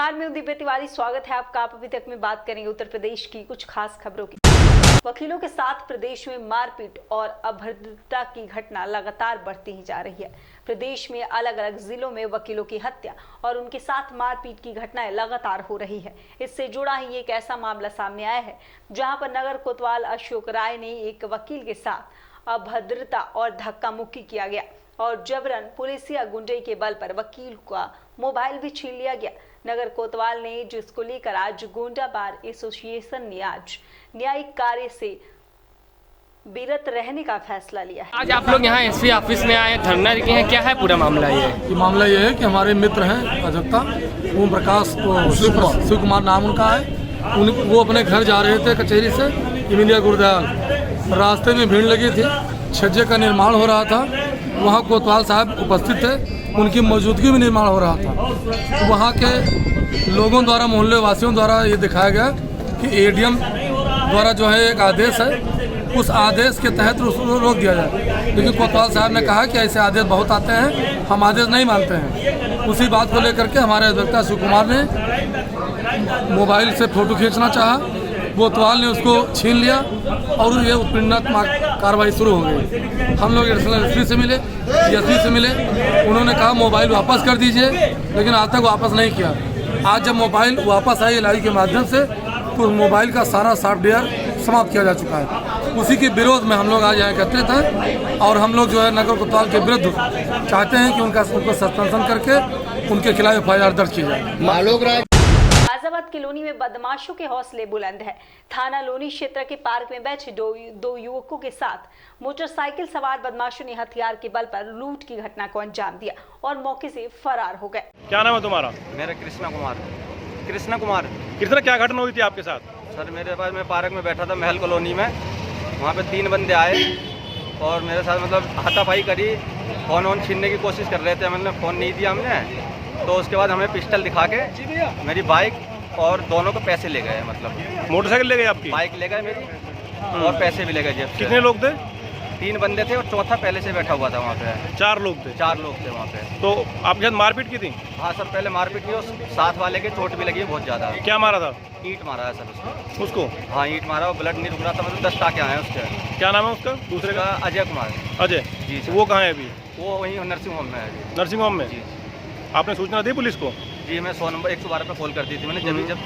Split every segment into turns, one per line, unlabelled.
नमस्कार, मैं दिव्या तिवारी। स्वागत है आपका। आप अभी तक में बात करेंगे उत्तर प्रदेश की कुछ खास खबरों की। वकीलों के साथ प्रदेश में मारपीट और अभद्रता की घटना लगातार बढ़ती ही जा रही है। प्रदेश में अलग अलग जिलों में वकीलों की हत्या और उनके साथ मारपीट की घटनाएं लगातार हो रही है। इससे जुड़ा ही एक ऐसा मामला सामने आया है जहां पर नगर कोतवाल अशोक राय ने एक वकील के साथ अभद्रता और धक्का मुक्की किया गया और जबरन पुलिसिया गुंडे के बल पर वकील का मोबाइल भी छीन लिया गया। नगर कोतवाल ने जिसको लेकर आज गोंडा बार एसोसिएशन ने आज न्यायिक कार्य से विरत रहने का फैसला लिया है।
आज आप लोग यहाँ एसपी ऑफिस में आए, धरना दिए हैं, क्या है पूरा मामला? ये
मामला ये है कि हमारे मित्र हैं अधिवक्ता ओम प्रकाश शिव कुमार नाम उनका है। वो अपने घर जा रहे थे कचहरी से इमिलिया गुरुदयाल। रास्ते में भीड़ लगी थी, छज्जे का निर्माण हो रहा था। वहाँ कोतवाल साहब उपस्थित थे, उनकी मौजूदगी में निर्माण हो रहा था। तो वहाँ के लोगों द्वारा, मोहल्ले वासियों द्वारा ये दिखाया गया कि एडीएम द्वारा जो है एक आदेश है, उस आदेश के तहत उसको रोक दिया जाए। लेकिन कोतवाल साहब ने कहा कि ऐसे आदेश बहुत आते हैं, हम आदेश नहीं मानते हैं। उसी बात को लेकर के हमारे अधिवक्ता शिव कुमार ने मोबाइल से फ़ोटो खींचना चाहा, कोतवाल ने उसको छीन लिया और ये उत्पीड़नात्मक कार्रवाई शुरू हो गई। हम लोग एडिशनल एसपी से मिले, एसपी से मिले, उन्होंने कहा मोबाइल वापस कर दीजिए, लेकिन आज तक वापस नहीं किया। आज जब मोबाइल वापस आई एलआई के माध्यम से, तो मोबाइल का सारा सॉफ्टवेयर समाप्त किया जा चुका है। उसी के विरोध में हम लोग आज यहाँ एकत्रित हैं और हम लोग जो है नगर कोतवाल के विरुद्ध चाहते हैं कि उनको सस्पेंशन करके उनके खिलाफ FIR दर्ज की जाए।
गाजियाबाद की लोनी में बदमाशों के हौसले बुलंद है। थाना लोनी क्षेत्र के पार्क में बैठे दो युवकों के साथ मोटरसाइकिल सवार बदमाशों ने हथियार के बल पर लूट की घटना को अंजाम दिया और मौके से फरार हो गए।
क्या नाम है तुम्हारा?
मेरा कृष्णा कुमार।
कृष्णा, क्या घटना हुई थी आपके साथ?
सर मेरे पास, मैं पार्क में बैठा था महल कॉलोनी में। वहाँ पे 3 बंदे आए और मेरे साथ मतलब हाथापाई करी, फ़ोन छीनने की कोशिश कर रहे थे। मैंने फ़ोन नहीं दिया हमने, तो उसके बाद हमें पिस्टल दिखा के मेरी बाइक और दोनों को पैसे ले गए। मतलब
मोटरसाइकिल ले गए आपकी?
बाइक ले गए मेरी और पैसे भी ले गए जेब से।
कितने लोग थे?
3 बंदे थे और चौथा पहले से बैठा हुआ था वहाँ पे।
4 लोग थे?
4 लोग थे वहाँ पे।
तो आपके साथ मारपीट की थी?
हाँ सर, पहले मारपीट की और साथ वाले के चोट भी लगी है बहुत ज़्यादा।
क्या मारा था?
ईंट मारा है सर
उसको।
हाँ, ईंट मारा और ब्लड नहीं रुक रहा था। मतलब 10 टाके आए उसके।
क्या नाम है उसका दूसरे का?
अजय कुमार।
अजय
जी सर।
वो कहाँ है अभी?
वो वहीं नर्सिंग होम में है।
नर्सिंग होम में?
जी।
आपने सूचना दी पुलिस को?
जी, मैं 100 नंबर 112 पे कॉल कर दी थी मैंने। जब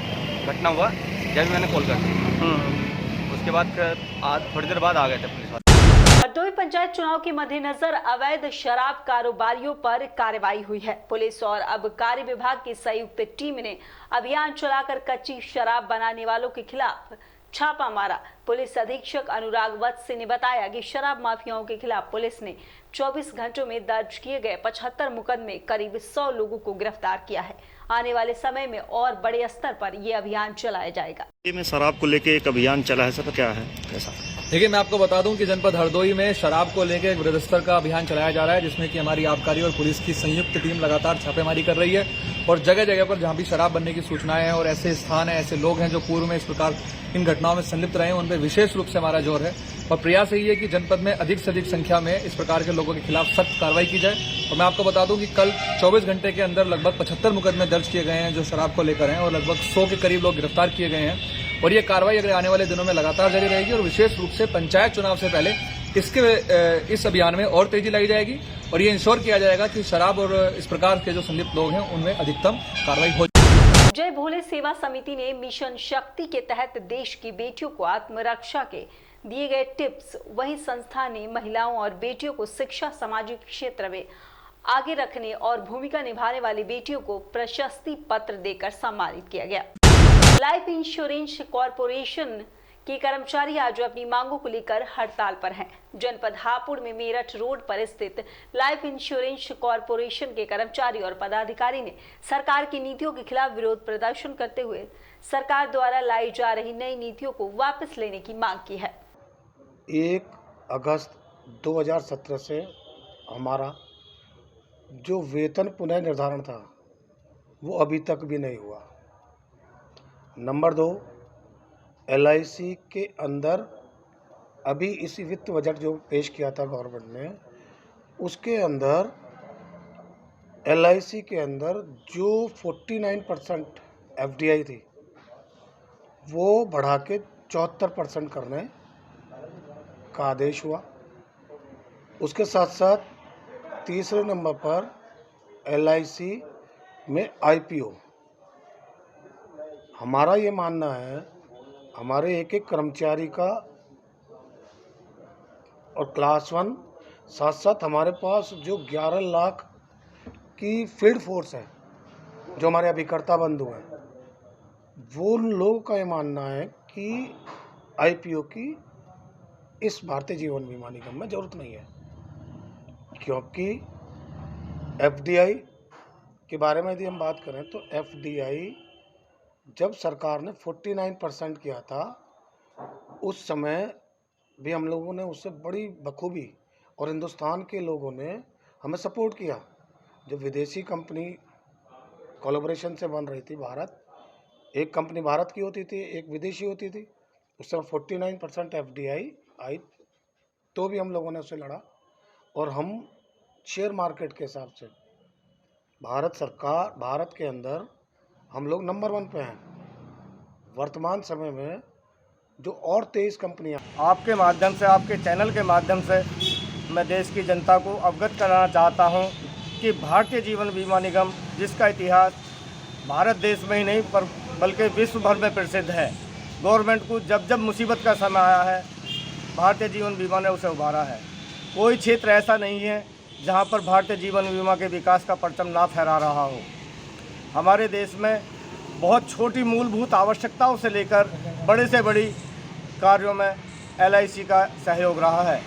घटना हुआ जब मैंने कॉल कर दी। उसके बाद थोड़ी देर बाद आ गए थे पुलिस वाले।
हरदोई पंचायत चुनाव के मद्देनजर अवैध शराब कारोबारियों पर कार्रवाई हुई है। पुलिस और आबकारी विभाग की संयुक्त टीम ने अभियान चलाकर कच्ची शराब बनाने वालों के खिलाफ छापा मारा। पुलिस अधीक्षक अनुराग वत्स ने बताया कि शराब माफियाओं के खिलाफ पुलिस ने 24 घंटों में दर्ज किए गए 75 मुकदमे करीब 100 लोगों को गिरफ्तार किया है। आने वाले समय में और बड़े स्तर पर यह अभियान चलाया जाएगा।
में शराब को लेके एक अभियान चला है सर, क्या है कैसा?
देखिए, मैं आपको बता दूं कि जनपद हरदोई में शराब को लेकर एक वृहद स्तर का अभियान चलाया जा रहा है, जिसमें कि हमारी आबकारी और पुलिस की संयुक्त टीम लगातार छापेमारी कर रही है और जगह जगह पर जहां भी शराब बनने की सूचनाएं हैं और ऐसे स्थान हैं, ऐसे लोग हैं जो पूर्व में इस प्रकार इन घटनाओं में संलिप्त रहे हैं, उन पर विशेष रूप से हमारा जोर है और प्रयास यही है कि जनपद में अधिक से अधिक संख्या में इस प्रकार के लोगों के खिलाफ सख्त कार्रवाई की जाए। और मैं आपको बता दूं कि कल 24 घंटे के अंदर लगभग 75 मुकदमे दर्ज किए गए हैं जो शराब को लेकर हैं और लगभग 100 के करीब लोग गिरफ्तार किए गए हैं। और ये कार्रवाई अगर आने वाले दिनों में लगातार जारी रहेगी और विशेष रूप से पंचायत चुनाव से पहले इस अभियान में और तेजी लाई जाएगी और ये इंश्योर किया जाएगा कि शराब और इस प्रकार के जो संलिप्त लोग हैं उनमें अधिकतम कार्रवाई हो।
जय भोले सेवा समिति ने मिशन शक्ति के तहत देश की बेटियों को आत्मरक्षा के दिए गए टिप्स, वहीं संस्था ने महिलाओं और बेटियों को शिक्षा, सामाजिक क्षेत्र में आगे रखने और भूमिका निभाने वाली बेटियों को प्रशस्ति पत्र देकर सम्मानित किया गया। लाइफ इंश्योरेंस कॉरपोरेशन के कर्मचारी आज अपनी मांगों को लेकर हड़ताल पर हैं। जनपद हापुड़ में मेरठ रोड पर स्थित लाइफ इंश्योरेंस कॉरपोरेशन के कर्मचारी और पदाधिकारी ने सरकार की नीतियों के खिलाफ विरोध प्रदर्शन करते हुए सरकार द्वारा लाई जा रही नई नीतियों को वापस लेने की मांग की है।
1 अगस्त 2017 से हमारा जो वेतन पुनः निर्धारण था वो अभी तक भी नहीं हुआ। नंबर 2, LIC के अंदर अभी इस वित्त बजट जो पेश किया था गवर्नमेंट ने, उसके अंदर LIC के अंदर जो 49% एफडीआई थी वो बढ़ा के 74% करने का आदेश हुआ। उसके साथ साथ तीसरे नंबर पर एलआईसी में आईपीओ। हमारा ये मानना है हमारे एक एक कर्मचारी का और क्लास 1 साथ साथ हमारे पास जो 11 लाख की फील्ड फोर्स है जो हमारे अभिकर्ता बंधु हैं, वो लोगों का ये मानना है कि आईपीओ की इस भारतीय जीवन बीमा निगम में ज़रूरत नहीं है, क्योंकि एफडीआई के बारे में यदि हम बात करें तो एफडीआई जब सरकार ने 49% किया था उस समय भी हम लोगों ने उससे बड़ी बखूबी और हिंदुस्तान के लोगों ने हमें सपोर्ट किया। जब विदेशी कंपनी कोलैबोरेशन से बन रही थी भारत, एक कंपनी भारत की होती थी एक विदेशी होती थी, उस समय 49% एफडीआई आई तो भी हम लोगों ने उससे लड़ा और हम शेयर मार्केट के हिसाब से भारत के अंदर हम लोग नंबर 1 पे हैं। वर्तमान समय में जो और 23 कंपनियां
आपके माध्यम से, आपके चैनल के माध्यम से मैं देश की जनता को अवगत कराना चाहता हूं कि भारतीय जीवन बीमा निगम, जिसका इतिहास भारत देश में ही नहीं पर बल्कि विश्व भर में प्रसिद्ध है, गवर्नमेंट को जब जब मुसीबत का समय आया है भारतीय जीवन बीमा ने उसे उभारा है। कोई क्षेत्र ऐसा नहीं है जहां पर भारतीय जीवन बीमा के विकास का परचम ना फहरा रहा हो। हमारे देश में बहुत छोटी मूलभूत आवश्यकताओं से लेकर बड़े से बड़ी कार्यों में एलआईसी का सहयोग रहा है।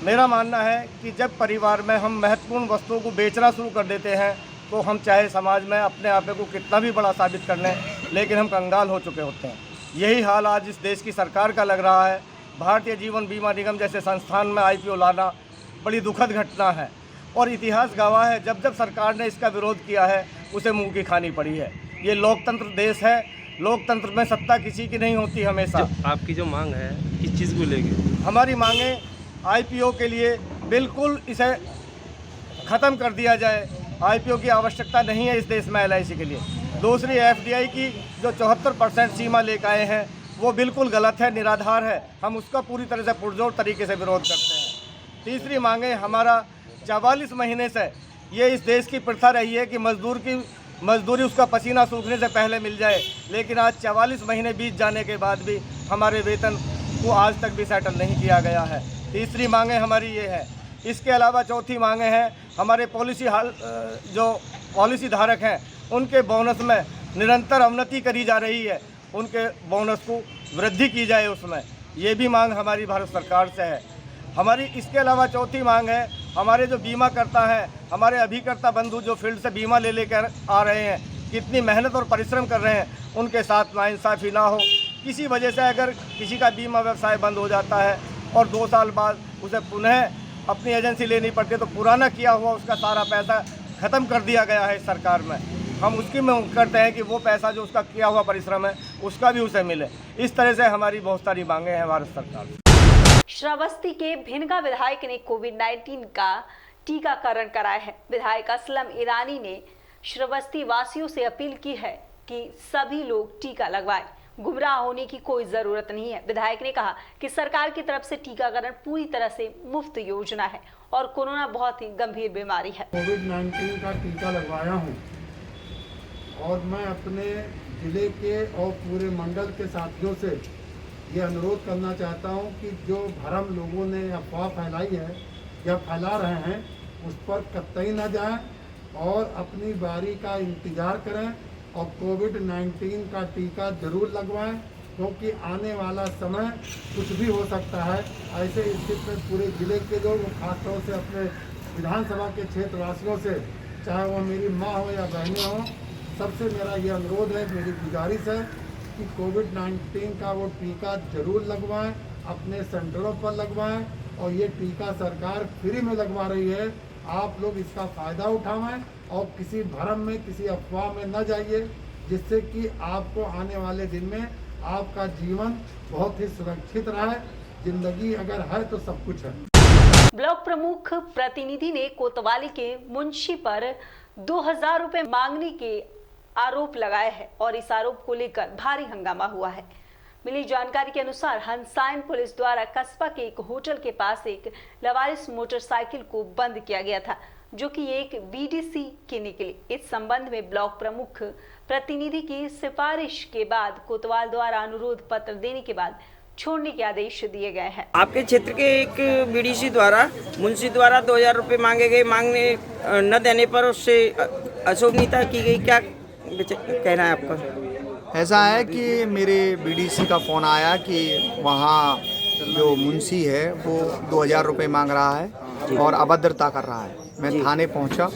मेरा मानना है कि जब परिवार में हम महत्वपूर्ण वस्तुओं को बेचना शुरू कर देते हैं तो हम चाहे समाज में अपने आप को कितना भी बड़ा साबित कर लें, लेकिन हम कंगाल हो चुके होते हैं। यही हाल आज इस देश की सरकार का लग रहा है। भारतीय जीवन बीमा निगम जैसे संस्थान में आईपीओ लाना बड़ी दुखद घटना है और इतिहास गवाह है, जब जब सरकार ने इसका विरोध किया है उसे मुंह की खानी पड़ी है। ये लोकतंत्र देश है, लोकतंत्र में सत्ता किसी की नहीं होती हमेशा।
आपकी जो मांग है किस चीज़ को लेके?
हमारी मांगे आईपीओ के लिए बिल्कुल इसे ख़त्म कर दिया जाए। आईपीओ की आवश्यकता नहीं है इस देश में एलआईसी के लिए। दूसरी, एफडीआई की जो 74% सीमा लेकर आए हैं वो बिल्कुल गलत है, निराधार है। हम उसका पूरी तरह से पुरजोर तरीके से विरोध करते हैं। तीसरी मांगे, हमारा 44 महीने से ये इस देश की प्रथा रही है कि मजदूरी उसका पसीना सूखने से पहले मिल जाए, लेकिन आज 44 महीने बीत जाने के बाद भी हमारे वेतन को आज तक भी सेटल नहीं किया गया है। तीसरी मांगे हमारी ये है। इसके अलावा चौथी मांगे हैं, हमारे जो पॉलिसी धारक हैं उनके बोनस में निरंतर अवनति करी जा रही है, उनके बोनस को वृद्धि की जाए उसमें। ये भी मांग हमारी भारत सरकार से है। हमारी इसके अलावा चौथी मांग है, हमारे जो बीमा करता है, हमारे अभिकर्ता बंधु जो फील्ड से बीमा ले लेकर आ रहे हैं, कितनी मेहनत और परिश्रम कर रहे हैं, उनके साथ नाइंसाफ़ी ना हो। किसी वजह से अगर किसी का बीमा व्यवसाय बंद हो जाता है और 2 साल बाद उसे पुनः अपनी एजेंसी लेनी पड़ती है तो पुराना किया हुआ उसका सारा पैसा ख़त्म कर दिया गया है इस सरकार में। हम उसकी मांग करते हैं कि वो पैसा जो उसका किया हुआ परिश्रम है उसका भी उसे मिले। इस तरह से हमारी बहुत सारी मांगे हैं भारत सरकार से।
श्रावस्ती के भिनगा विधायक ने कोविड-19 का टीकाकरण कराया है। विधायक असलम ईरानी ने श्रावस्ती वासियों से अपील की है कि सभी लोग टीका लगवाएं। गुमराह होने की कोई जरूरत नहीं है। विधायक ने कहा कि सरकार की तरफ से टीकाकरण पूरी तरह से मुफ्त योजना है और कोरोना बहुत ही गंभीर बीमारी है।
कोविड-19 का टीका लगवाया हूँ और मैं अपने जिले के और पूरे मंडल के साथियों से ये अनुरोध करना चाहता हूँ कि जो भरम लोगों ने अफवाह फैलाई है या फैला रहे हैं उस पर कतई न जाएं और अपनी बारी का इंतज़ार करें और कोविड-19 का टीका जरूर लगवाएं, क्योंकि आने वाला समय कुछ भी हो सकता है। ऐसे स्थिति में पूरे ज़िले के लोग, खासतौर से अपने विधानसभा के क्षेत्रवासियों से, चाहे वो मेरी माँ हो या बहनें हों, सबसे मेरा ये अनुरोध है, मेरी गुजारिश है कि कोविड-19 का वो टीका जरूर लगवाएं, अपने सेंटरों पर लगवाएं और ये टीका सरकार फ्री में लगवा रही है। आप लोग इसका फ़ायदा उठाएं और किसी भ्रम में, किसी अफवाह में न जाइए, जिससे कि आपको आने वाले दिन में आपका जीवन बहुत ही सुरक्षित रहे। जिंदगी अगर है तो सब कुछ है।
ब्लॉक प्रमुख प्रतिनिधि ने कोतवाली के मुंशी पर 2000 रुपए मांगने के आरोप लगाया है और इस आरोप को लेकर भारी हंगामा हुआ है। मिली जानकारी के अनुसार हंसाइन पुलिस द्वारा कस्बा के एक होटल के पास एक लवारिस मोटरसाइकिल को बंद किया गया था, जो कि एक बीडीसी के निकली। इस संबंध में ब्लॉक प्रमुख प्रतिनिधि की सिफारिश के बाद कोतवाल द्वारा अनुरोध पत्र देने के बाद छोड़ने के आदेश दिए गए हैं।
आपके क्षेत्र के एक बीडीसी द्वारा मुंशी द्वारा 2000 रुपये मांगे गए, मांगने न देने पर उससे अशोभनीयता की गई, क्या कहना है आपका?
ऐसा है कि मेरे बीडीसी का फ़ोन आया कि वहाँ जो मुंशी है वो 2000 रुपये मांग रहा है और अभद्रता कर रहा है। मैं थाने पहुँचा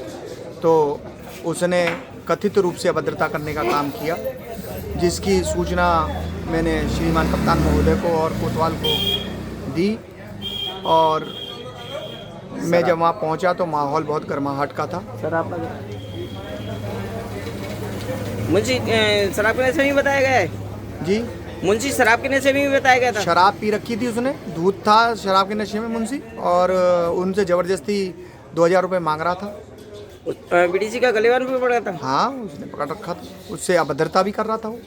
तो उसने कथित रूप से अभद्रता करने का काम किया, जिसकी सूचना मैंने श्रीमान कप्तान महोदय को और कोतवाल को दी। और मैं जब वहाँ पहुँचा तो माहौल बहुत गर्माहट का था।
सर आप मुंशी शराब के नशे में बताया गया है
जी,
मुंशी शराब के नशे में भी बताया गया था।
शराब पी रखी थी उसने, दूध था शराब के नशे में मुंशी, और उनसे ज़बरदस्ती 2000 रुपये मांग रहा था।
बीडीसी का गलेवान भी पड़ा था।
हाँ, उसने पकड़ रखा था, उससे अभद्रता भी कर रहा था वो।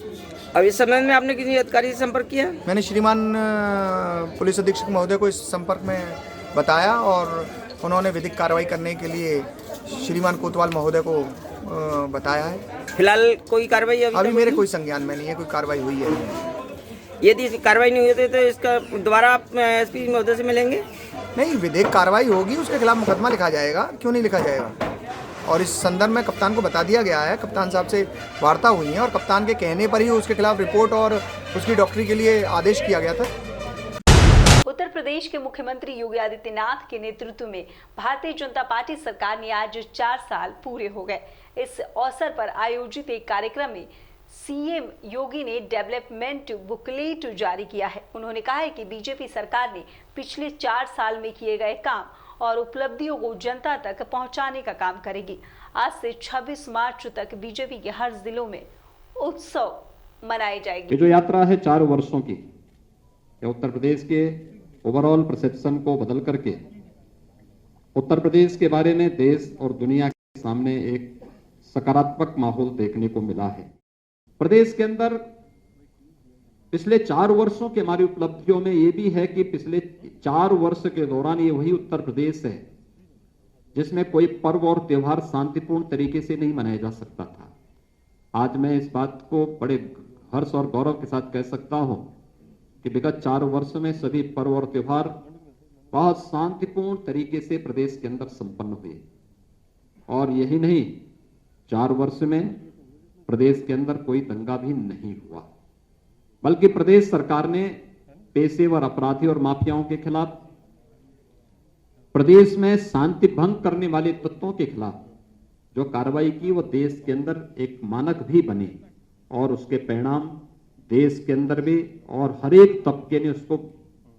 अब इस संबंध में आपने किसी अधिकारी से संपर्क किया?
मैंने श्रीमान पुलिस अधीक्षक महोदय को इस संपर्क में बताया और उन्होंने विधिक कार्रवाई करने के लिए श्रीमान कोतवाल महोदय को बताया है।
फिलहाल कोई कार्रवाई
अभी मेरे कोई संज्ञान में नहीं है, कोई कार्रवाई हुई है।
यदि कार्रवाई नहीं होती तो इसका दोबारा आप एसपी महोदय से मिलेंगे?
नहीं, विधिक कार्रवाई होगी, उसके खिलाफ मुकदमा लिखा जाएगा, क्यों नहीं लिखा जाएगा। और इस संदर्भ में कप्तान को बता दिया गया है, कप्तान साहब से वार्ता हुई है और कप्तान के कहने पर ही उसके खिलाफ रिपोर्ट और उसकी डॉक्टरी के लिए आदेश किया गया था।
उत्तर प्रदेश के मुख्यमंत्री योगी आदित्यनाथ के नेतृत्व में भारतीय जनता पार्टी सरकार ने आज 4 साल पूरे हो गए। इस अवसर पर आयोजित एक कार्यक्रम में सीएम योगी ने डेवलपमेंट बुकलेट जारी किया है। उन्होंने कहा है कि बीजेपी सरकार ने पिछले 4 साल में किए गए काम और उपलब्धियों को जनता तक पहुंचाने का काम करेगी। आज से 26 मार्च तक बीजेपी के हर जिलों में उत्सव मनाए जाएंगे।
ये जो यात्रा है 4 वर्षों की, उत्तर प्रदेश के ओवरऑल परसेप्शन को बदल करके उत्तर प्रदेश के बारे में देश और दुनिया के सामने एक सकारात्मक माहौल देखने को मिला है। प्रदेश के अंदर पिछले 4 वर्षों की हमारी उपलब्धियों में ये भी है कि पिछले 4 वर्ष के दौरान ये वही उत्तर प्रदेश है जिसमें कोई पर्व और त्योहार शांतिपूर्ण तरीके से नहीं मनाया जा सकता था। आज मैं इस बात को बड़े हर्ष और गौरव के साथ कह सकता हूं कि विगत 4 वर्ष में सभी पर्व और त्योहार बहुत शांतिपूर्ण तरीके से प्रदेश के अंदर संपन्न हुए। और यही नहीं, 4 वर्ष में प्रदेश के अंदर कोई दंगा भी नहीं हुआ, बल्कि प्रदेश सरकार ने पेशेवर अपराधी और माफियाओं के खिलाफ, प्रदेश में शांति भंग करने वाले तत्वों के खिलाफ जो कार्रवाई की वो देश के अंदर एक मानक भी बने और उसके परिणाम देश के अंदर भी और हर एक तबके ने उसको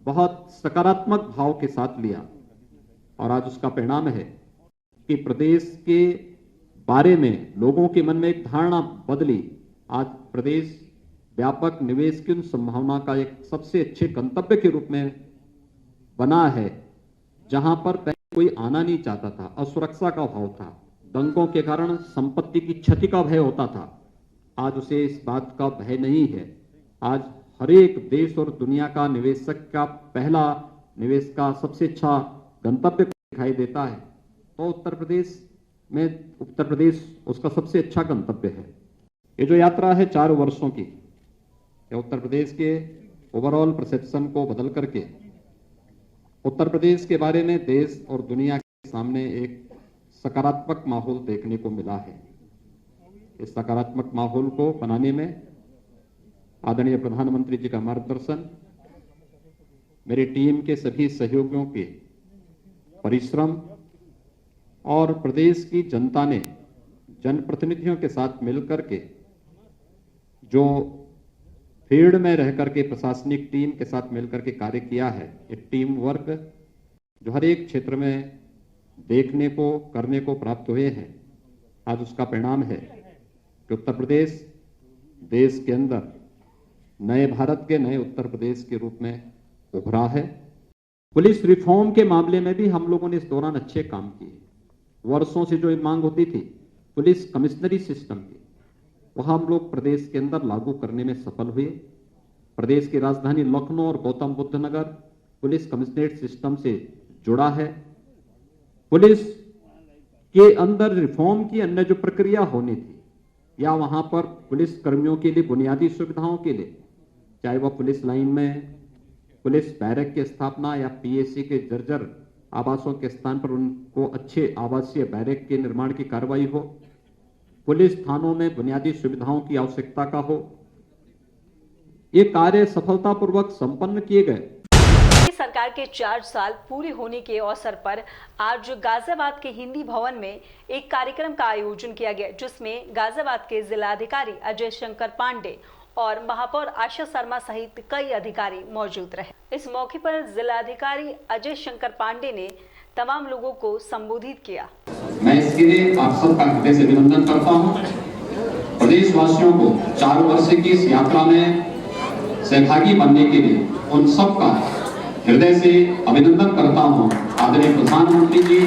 बहुत सकारात्मक भाव के साथ लिया। और आज उसका परिणाम है कि प्रदेश के बारे में लोगों के मन में एक धारणा बदली। आज प्रदेश व्यापक निवेश की उन संभावना का एक सबसे अच्छे गंतव्य के रूप में बना है, जहां पर पहले कोई आना नहीं चाहता था, असुरक्षा का भाव था, दंगों के कारण संपत्ति की क्षति का भय होता था। आज उसे इस बात का भय नहीं है। आज हर एक देश और दुनिया का निवेशक का पहला निवेश का सबसे अच्छा गंतव्य दिखाई देता है, तो उत्तर प्रदेश उसका सबसे अच्छा गंतव्य है। ये जो यात्रा है 4 वर्षों की, ये उत्तर प्रदेश के ओवरऑल परसेप्शन को बदल करके उत्तर प्रदेश के बारे में देश और दुनिया के सामने एक सकारात्मक माहौल देखने को मिला है। इस सकारात्मक माहौल को बनाने में आदरणीय प्रधानमंत्री जी का मार्गदर्शन, मेरी टीम के सभी सहयोगियों के परिश्रम और प्रदेश की जनता ने जनप्रतिनिधियों के साथ मिलकर के जो फील्ड में रह करके प्रशासनिक टीम के साथ मिलकर के कार्य किया है, ये टीम वर्क जो हर एक क्षेत्र में देखने को करने को प्राप्त हुए हैं, आज उसका परिणाम है कि उत्तर प्रदेश देश के अंदर नए भारत के नए उत्तर प्रदेश के रूप में उभरा है। पुलिस रिफॉर्म के मामले में भी हम लोगों ने इस दौरान अच्छे काम किए। वर्षों से जो मांग होती थी पुलिस कमिश्नरी सिस्टम की, वह हम लोग प्रदेश के अंदर लागू करने में सफल हुए। प्रदेश की राजधानी लखनऊ और गौतम बुद्ध नगर पुलिस कमिश्नरेट सिस्टम से जुड़ा है। पुलिस के अंदर रिफॉर्म की अन्य जो प्रक्रिया होनी थी या वहां पर पुलिस कर्मियों के लिए बुनियादी सुविधाओं के लिए, चाहे वह पुलिस लाइन में पुलिस बैरक की स्थापना या पीएसी के जर्जर आवासों के स्थान पर उनको अच्छे आवासीय बैरक के निर्माण की कार्रवाई हो, पुलिस थानों में बुनियादी सुविधाओं की आवश्यकता का हो, ये कार्य सफलतापूर्वक संपन्न किए गए।
सरकार के 4 साल पूरे होने के अवसर पर आज गाजियाबाद के हिंदी भवन में एक कार्यक्रम का आयोजन किया गया, जिसमें गाजियाबाद के जिलाधिकारी अजय शंकर पांडे और महापौर आशा शर्मा सहित कई अधिकारी मौजूद रहे। इस मौके पर जिलाधिकारी अजय शंकर पांडे ने तमाम लोगों को संबोधित किया।
मैं इसके लिए आप सबका हृदय से अभिनंदन करता हूं। प्रदेशवासियों को 4 वर्ष की इस यात्रा में सहभागी बनने के लिए उन सबका हृदय से अभिनंदन करता हूं। आदरणीय प्रधानमंत्री जी,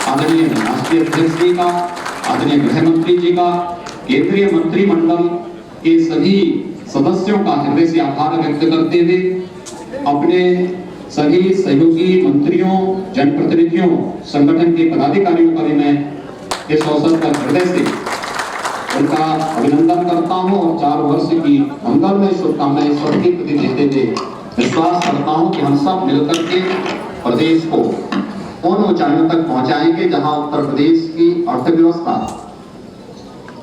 आदरणीय राष्ट्रीय अध्यक्ष जी का, आदरणीय गृह मंत्री जी का, केंद्रीय मंत्रिमंडल के सभी सदस्यों का हृदय से आभार व्यक्त करते हुए अपने सभी सहयोगी मंत्रियों, जनप्रतिनिधियों, संगठन के पदाधिकारियों का भी मैं इस अवसर पर हृदय से उनका अभिनंदन करता हूं और 4 वर्ष की मंगलमय शुभकामनाएं सबके प्रति देते हुए विश्वास करता हूं कि हम सब मिलकर के प्रदेश को उन ऊंचाइयों तक पहुंचाएंगे जहां उत्तर प्रदेश की अर्थव्यवस्था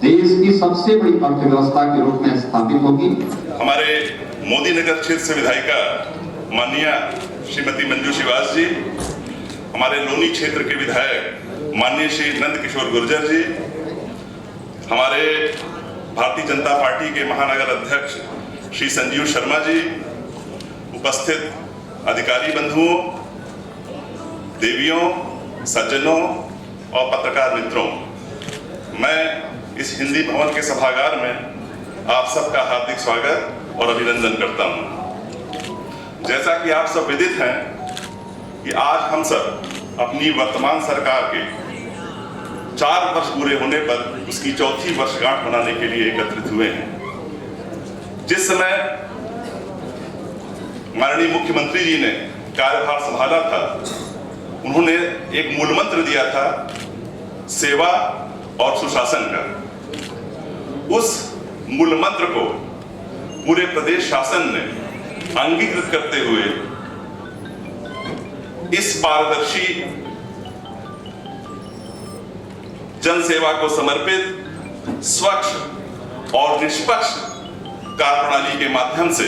देश की सबसे बड़ी अर्थव्यवस्था के रूप में स्थापित होगी।
हमारे मोदी नगर क्षेत्र से विधायिका माननीय श्रीमती मंजू श्रीवास जी, हमारे लोनी क्षेत्र के विधायक माननीय श्री नंद किशोर गुर्जर जी, हमारे भारतीय जनता पार्टी के महानगर अध्यक्ष श्री संजीव शर्मा जी, उपस्थित अधिकारी बंधुओं, देवियों, सज्जनों और पत्रकार मित्रों, मैं इस हिंदी भवन के सभागार में आप सबका हार्दिक स्वागत और अभिनंदन करता हूं। जैसा कि आप सब विदित हैं कि आज हम सब अपनी वर्तमान सरकार के 4 वर्ष पूरे होने पर उसकी 4थी वर्षगांठ मनाने के लिए एकत्रित हुए हैं। जिस समय माननीय मुख्यमंत्री जी ने कार्यभार संभाला था, उन्होंने एक मूल मंत्र दिया था, सेवा और सुशासन का। उस मूल मंत्र को पूरे प्रदेश शासन ने अंगीकृत करते हुए इस पारदर्शी जन सेवा को समर्पित स्वच्छ और निष्पक्ष कार्यप्रणाली के माध्यम से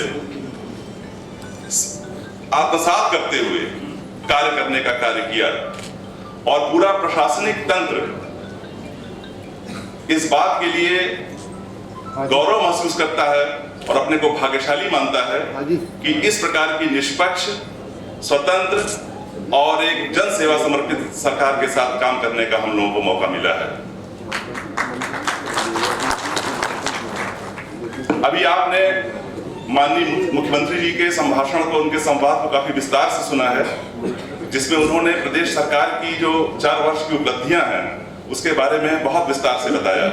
आत्मसात करते हुए कार्य करने का कार्य किया और पूरा प्रशासनिक तंत्र इस बात के लिए गौरव महसूस करता है और अपने को भाग्यशाली मानता है कि इस प्रकार की निष्पक्ष, स्वतंत्र और एक जन सेवा समर्पित सरकार के साथ काम करने का हम लोगों को मौका मिला है। अभी आपने माननीय मुख्यमंत्री जी के संभाषण को, उनके संवाद को काफी विस्तार से सुना है, जिसमें उन्होंने प्रदेश सरकार की जो 4 वर्ष की उपलब्धियां हैं उसके बारे में बहुत विस्तार से बताया।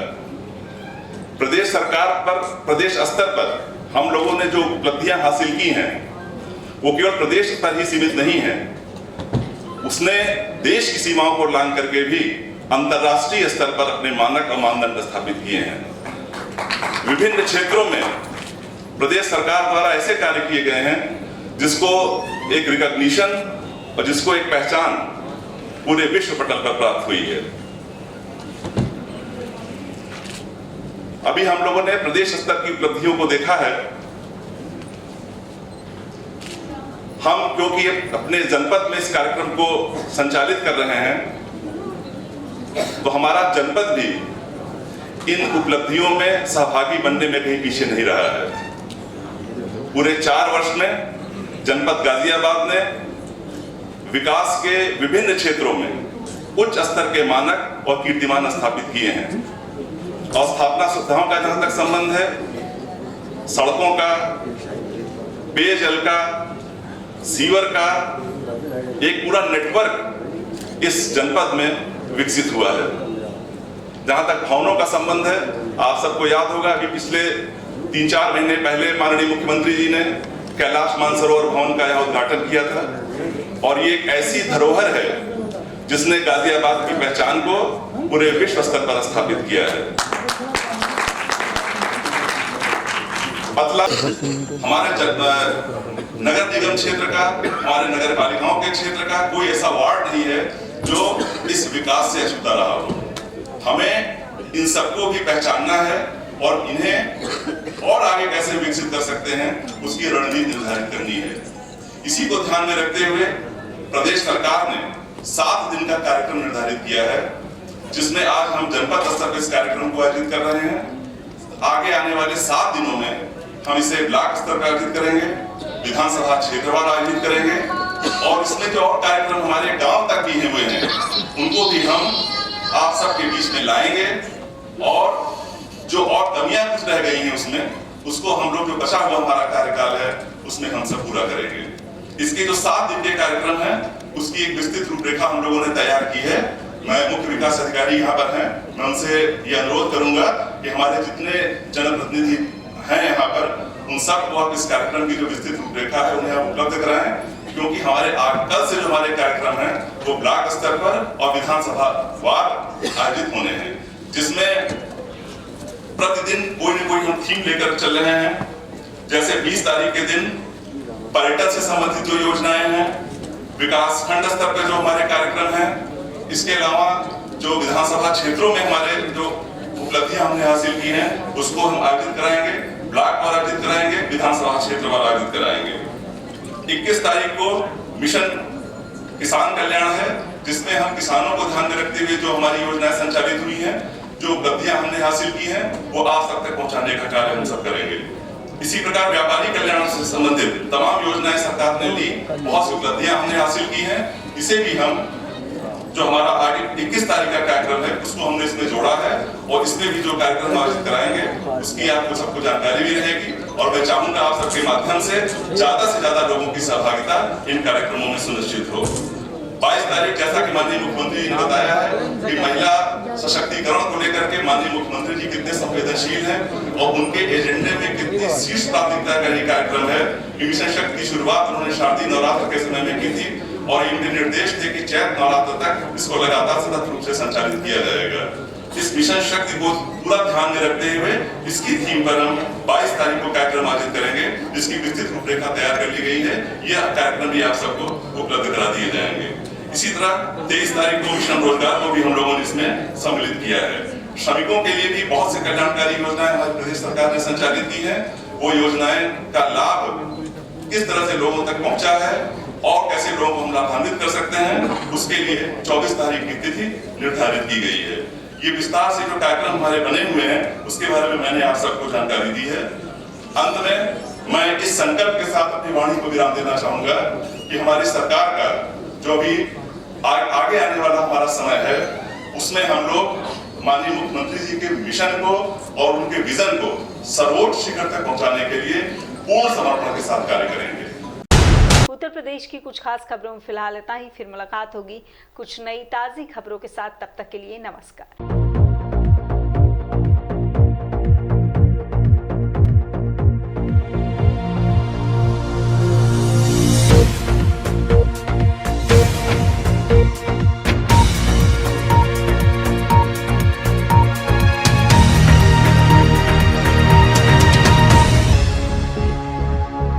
प्रदेश सरकार पर, प्रदेश स्तर पर हम लोगों ने जो उपलब्धियां हासिल की हैं वो केवल प्रदेश पर ही सीमित नहीं है, उसने देश की सीमाओं को लांघ करके भी अंतर्राष्ट्रीय स्तर पर अपने मानक और मानदंड स्थापित किए हैं। विभिन्न क्षेत्रों में प्रदेश सरकार द्वारा ऐसे कार्य किए गए हैं जिसको एक रिकॉग्निशन और जिसको एक पहचान पूरे विश्व पटल पर प्राप्त हुई है। अभी हम लोगों ने प्रदेश स्तर की उपलब्धियों को देखा है। हम क्योंकि अपने जनपद में इस कार्यक्रम को संचालित कर रहे हैं, तो हमारा जनपद भी इन उपलब्धियों में सहभागी बनने में कहीं पीछे नहीं रहा है। पूरे 4 वर्ष में जनपद गाजियाबाद ने विकास के विभिन्न क्षेत्रों में उच्च स्तर के मानक और कीर्तिमान स्थापित किए हैं। और स्थापना सुविधाओं का जहां तक संबंध है, सड़कों का, पेयजल का, सीवर का एक पूरा नेटवर्क इस जनपद में विकसित हुआ है। जहां तक भवनों का संबंध है, आप सबको याद होगा अभी पिछले 3-4 महीने पहले माननीय मुख्यमंत्री जी ने कैलाश मानसरोवर भवन का यहाँ उद्घाटन किया था और ये एक ऐसी धरोहर है जिसने गाजियाबाद की पहचान को पूरे विश्व स्तर पर स्थापित किया है। मतलब हमारे नगर निगम क्षेत्र का, हमारे नगर पालिकाओं के क्षेत्र का कोई ऐसा वार्ड नहीं है जो इस विकास से अछूता रहा हो। हमें इन सबको भी पहचानना है और इन्हें और आगे कैसे विकसित कर सकते हैं उसकी रणनीति निर्धारित करनी है। इसी को ध्यान में रखते हुए प्रदेश सरकार ने 7 दिन का कार्यक्रम निर्धारित किया है, जिसमें आज हम जनपद स्तर पर इस कार्यक्रम को आयोजित कर रहे हैं। आगे आने वाले 7 दिनों में हम इसे ब्लॉक स्तर पर आयोजित करेंगे, विधानसभा क्षेत्रवार आयोजित करेंगे और इसमें जो और कार्यक्रम हमारे गांव तक किए हुए हैं उनको भी हम आप सबके बीच में लाएंगे और जो और कमियां कुछ रह गई हैं उसमें उसको हम लोग जो बचा हुआ हमारा कार्यकाल है उसमें हम सब पूरा करेंगे। इसके जो 7 दिन के कार्यक्रम है उसकी एक विस्तृत रूपरेखा हम लोगों ने तैयार की है। मैं मुख्य विकास अधिकारी यहाँ पर हैं, मैं उनसे ये अनुरोध करूंगा कि हमारे जितने जनप्रतिनिधि हैं यहाँ पर उन सबको आप इस कार्यक्रम की जो विस्तृत रूपरेखा है उन्हें आप उपलब्ध कराएं, क्योंकि हमारे कल से जो हमारे कार्यक्रम है वो ब्लॉक स्तर पर और विधानसभा वार आयोजित होने हैं, जिसमें प्रतिदिन कोई न कोई हम थीम लेकर चल रहे हैं। जैसे 20 तारीख के दिन पर्यटन से संबंधित जो योजनाएं हैं, विकास खंड स्तर पर जो हमारे कार्यक्रम हैं, इसके अलावा जो विधानसभा क्षेत्रों में हमारे जो उपलब्धियां हमने हासिल की हैं उसको हम आयोजित कराएंगे, ब्लॉक पर आयोजित कराएंगे, विधानसभा क्षेत्र पर आयोजित कराएंगे। 21 तारीख को मिशन किसान कल्याण है, जिसमें हम किसानों को ध्यान में रखते हुए जो हमारी योजनाएं संचालित हुई हैं, जो उपलब्धियां हमने हासिल की हैं वो आप सब तक पहुंचाने का कार्य हम सब करेंगे। इसी प्रकार व्यापारी कल्याण से संबंधित तमाम योजनाएं सरकार ने ली, बहुत सी उपलब्धियां हमने हासिल की हैं। इसे भी हम जो हमारा आगे 21 तारीख का कार्यक्रम है उसको हमने इसमें जोड़ा है और इसमें भी जो कार्यक्रम आयोजित कराएंगे उसकी आपको सबको जानकारी भी रहेगी और मैं चाहूंगा आप सबके माध्यम से ज्यादा लोगों की सहभागिता इन कार्यक्रमों में सुनिश्चित हो। 22 तारीख जैसा कि माननीय मुख्यमंत्री जी ने बताया है कि महिला सशक्तिकरण को लेकर के माननीय मुख्यमंत्री जी कितने संवेदनशील हैं और उनके एजेंडे में कितनी शीर्ष प्राथमिकता का ये कार्यक्रम है। मिशन शक्ति की शुरुआत उन्होंने शारदीय नवरात्र के समय में की थी और इनके निर्देश थे कि चैत नवरात्र तक इसको लगातार सतत रूप से संचालित किया जाएगा। इस मिशन शक्ति को पूरा ध्यान में रखते हुए इसकी थीम पर हम 22 तारीख को कार्यक्रम आयोजित करेंगे, जिसकी विस्तृत रूपरेखा तैयार कर ली गई है। यह कार्यक्रम भी आप सबको उपलब्ध करा दिए जाएंगे। इसी तरह 23 तारीख को मिशन रोजगार को भी हम लोगों ने इसमें सम्मिलित किया है। श्रमिकों के लिए भी बहुत से कल्याणकारी योजनाएं हमारी प्रदेश सरकार ने संचालित की है। वो योजनाएं का लाभ किस तरह से लोगों तक पहुंचा है और कैसे लोगों को हम लाभान्वित कर सकते हैं, उसके लिए 24 तारीख की तिथि निर्धारित की गई है। ये विस्तार से जो कार्यक्रम हमारे बने हुए हैं उसके बारे में मैंने आप सबको जानकारी दी है। अंत में मैं इस संकल्प के साथ अपनी वाणी को विराम देना चाहूंगा कि हमारी सरकार का जो भी आगे आने वाला हमारा समय है उसमें हम लोग माननीय मुख्यमंत्री जी के मिशन को और उनके विजन को सर्वोच्च शिखर तक पहुंचाने के लिए पूर्ण समर्पण के साथ कार्य करेंगे।
उत्तर प्रदेश की कुछ खास खबरों में फिलहाल इतना ही। फिर मुलाकात होगी कुछ नई ताज़ी खबरों के साथ। तब तक के लिए नमस्कार।